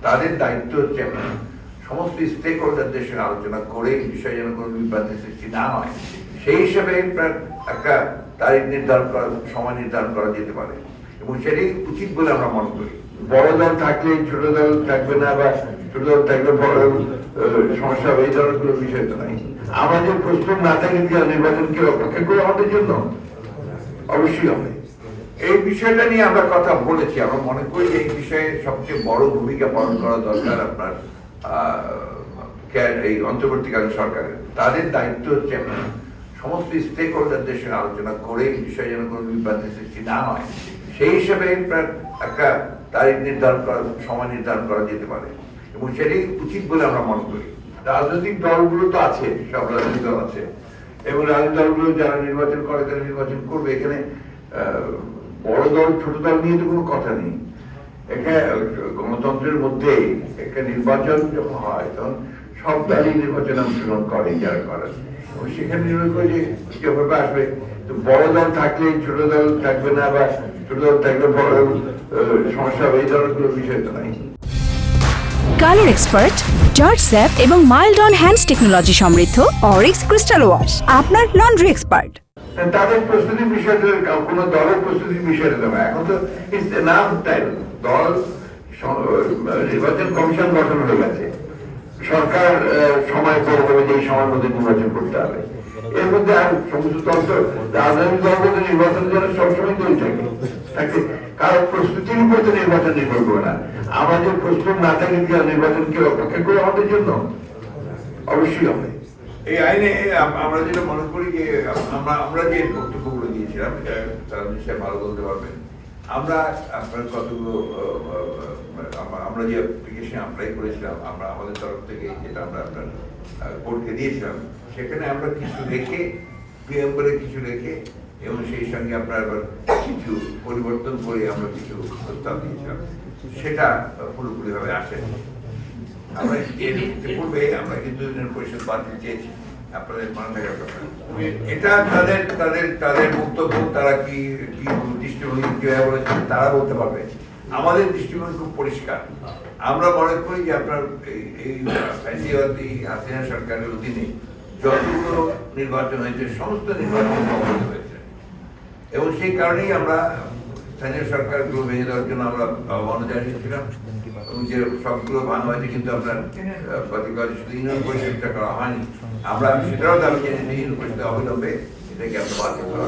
তাদের দায়িত্ব হচ্ছে সমস্ত স্টেক হোল্ডারদের সঙ্গে আলোচনা করে বিষয়ে যেন কোনো বিভ্রান্তি সৃষ্টি না হয় সেই হিসাবে একটা তারিখ নির্ধারণ করা, সময় নির্ধারণ করা যেতে পারে এবং সেটাই উচিত বলে আমরা মনে করি। বড় দল থাকলে ছোট দল থাকবে না, বা ছোট দল থাকলে বড় সমস্যা হবে, এই ধরনের কোনো বিষয় তো নাই। আমাদের প্রস্তুত না থাকে নির্বাচনকে অপেক্ষা করে আমাদের জন্য অবশ্যই হবে। এই বিষয়টা নিয়ে আমরা কথা বলেছি। আমরা মনে করি যে এই বিষয়ে সবচেয়ে বড় ভূমিকা পালন করা দরকার আপনার এই অন্তর্বর্তীকালীন সরকারের। তাদের দায়িত্ব হচ্ছে সমস্ত স্টেক হোল্ডারদের সঙ্গে আলোচনা করে বিষয়ে যেন কোনো বিভ্রান্তি সৃষ্টি না হয় সেই হিসাবে একটা তারিখ নির্ধারণ করা, সময় নির্ধারণ করা যেতে পারে এবং সেটাই উচিত বলে আমরা মনে করি। রাজনৈতিক দলগুলো তো আছে, সব রাজনৈতিক দল আছে এবং রাজনৈতিক দলগুলো যারা নির্বাচন করে তারা নির্বাচন করবে। এখানে বড় দল ছোট দল নিয়ে তো কোনো কথা নেই। এখানে গণতন্ত্রের মধ্যে একটা নির্বাচন যখন হয় তখন সব দলই নির্বাচনে অংশগ্রহণ করে যারা করেন এবং সেখানে নির্ভর করে যে কিভাবে আসবে। তো বড় দল থাকলে ছোট দল থাকবে না, বা ছোট দল থাকলে বড় সমস্যা হবে, এই ধরনের কোনো বিষয় তো নাই। কালার এক্সপার্ট, জর্জ স্যাপ এবং মাইল্ড অন হ্যান্ডস টেকনোলজি সমৃদ্ধ অরিক্স ক্রিস্টাল ওয়াশ আপনার লন্ড্রি এক্সপার্ট। তাদের প্রস্তুতির বিষয়টা কোনো দলের প্রস্তুতির বিষয়টা দেবে। এখন তো ইটস এনাফ টাইম। দল নির্বাচন কমিশন গঠন হয়ে গেছে, সরকার সময় করে দেবে যে এই সময়ের মধ্যে নির্বাচন করতে হবে। এর মধ্যে আর সমস্ত দল, রাজনৈতিক দলগুলো নির্বাচনের জন্য সবসময় তৈরি থাকে, কারো প্রস্তুতির উপর তো নির্বাচন নির্ভর করে না। আমাদের প্রস্তুত না থাকে নির্বাচনকে অপেক্ষা করে আমাদের জন্য অবশ্যই হবে। এই আইনে আমরা যেটা মনে করি যে আমরা যে বক্তব্যগুলো দিয়েছিলাম তারা নিশ্চয়ই ভালো বলতে পারবেন। আমরা আপনার কতগুলো আমরা যে অ্যাপ্লিকেশন অ্যাপ্লাই করেছিলাম আমরা আমাদের তরফ থেকে, যেটা আমরা আপনার কোর্টকে দিয়েছিলাম, সেখানে আমরা কিছু রেখে প্রিয়াম্বলে কিছু রেখে এবং সেই সঙ্গে আপনার আবার কিছু পরিবর্তন করে আমরা কিছু প্রস্তাব দিয়েছিলাম, সেটা পুরোপুরিভাবে আসে। আমরা এর পূর্বে আমরা কিন্তু পরিষদ বাতিল চেয়েছি, আপনাদের মনে থাকার কথা। এটা তাদের তাদের তাদের বক্তব্য, তারা কি কি দৃষ্টিভঙ্গি কিভাবে বলেছেন তারা বলতে পারবে। আমাদের দৃষ্টিভঙ্গি খুব পরিষ্কার। আমরা মনে করি যে আপনার এই ফ্যাসিবাদী হাসিনা সরকারের অধীনে যতগুলো নির্বাচন হয়েছে সমস্ত নির্বাচন অবৈধ হয়েছে এবং সেই কারণেই আমরা স্থানীয় সরকারগুলো ভেঙে দেওয়ার জন্য আমরা আহ্বান জানিয়েছিলাম এবং যে সবগুলো ভাঙা হয়েছে, কিন্তু আপনার গতকাল শুধু ইউনিয়ন পরিষদটা করা হয়নি। আমরা সেটাও দাবি জানিয়েছি ইউনিয়ন পরিষদে অবিলম্বে এটাকে আমরা বাতিল করা।